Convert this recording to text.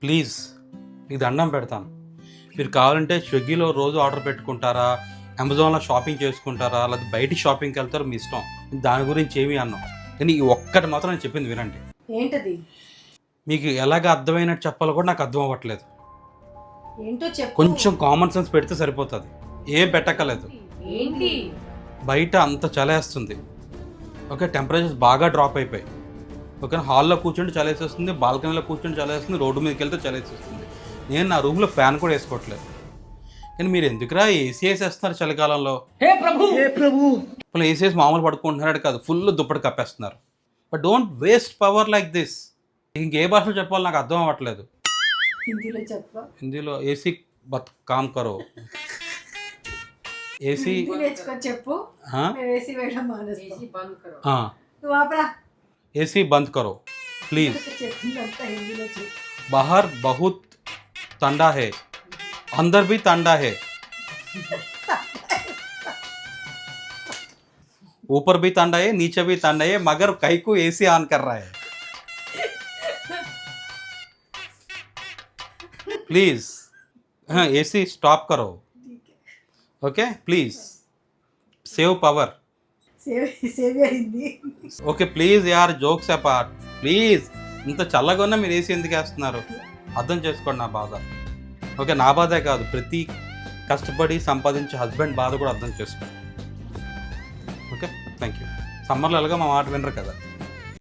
Please మీకు దండం పెడతాను. మీరు కావాలంటే స్విగ్గీలో రోజు ఆర్డర్ పెట్టుకుంటారా, అమెజాన్లో షాపింగ్ చేసుకుంటారా, లేకపోతే బయటికి షాపింగ్కి వెళ్తారో మీ ఇష్టం. దాని గురించి ఏమీ అన్నాం. కానీ ఈ ఒక్కటి మాత్రం నేను చెప్పింది వినండి. ఏంటది? మీకు ఎలాగ అర్థమైనట్టు చెప్పాలో కూడా నాకు అర్థం అవ్వట్లేదు. ఏంటో చెప్పు. కొంచెం కామన్ సెన్స్ పెడితే సరిపోతుంది. ఏం పెట్టక్కర్లేదు. ఏంటి? బయట అంత చలేస్తుంది. ఓకే, టెంపరేచర్స్ బాగా డ్రాప్ అయిపోయాయి. ఓకే, హాల్లో కూర్చుంటే చలేసేస్తుంది, బాల్కనీలో కూర్చుంటే చలేస్తుంది, రోడ్డు మీదకి వెళ్తే చలేసేస్తుంది. నేను నా రూమ్లో ఫ్యాన్ కూడా వేసుకోవట్లేదు. కానీ మీరు ఎందుకురా ఏసీ వేసేస్తున్నారు చలికాలంలో? హే ప్రభు ఇప్పుడు ఏసీ వేసి మామూలు పడుకుంటున్నాడు కాదు, ఫుల్ దుప్పటి కప్పేస్తున్నారు. But don't waste power like this. ఇంకే భాషలో చెప్పాలో నాకు అర్థం అవ్వట్లేదు. హిందీలో చెప్పు. హిందీలో ఏసీ బత్ కామ్ కరో, ఏసీ హిందీ నేర్చుకో చెప్పు. हाँ మేము ఏసీ వేయడం మానేస్తాం. हाँ నువ్వు ఆపరా. एसी बंद करो प्लीज। చెప్పిందంతా హిందీలో చెప్పు. बाहर बहुत ठंडा है, अंदर भी ठंडा है, ऊपर भी ठंडा है, नीचे भी ठंडा है, मगर कई को एसी ऑन कर रहा है। प्लीज हाँ एसी स्टॉप करो. Okay please save power. Save అయింది. ఓకే ప్లీజ్ యార్, జోక్స్ అపార్ట్ ప్లీజ్. ఇంత చల్లగా ఉన్నా మీరు ఏసీ ఎందుకు వేస్తున్నారు? అర్థం చేసుకోండి నా బాధ. ఓకే, నా బాధే కాదు, ప్రతి కష్టపడి సంపాదించే హస్బెండ్ బాధ కూడా అర్థం చేసుకోండి. Okay thank you. సమ్మర్లో ఎలాగో మా మాట వినరు కదా.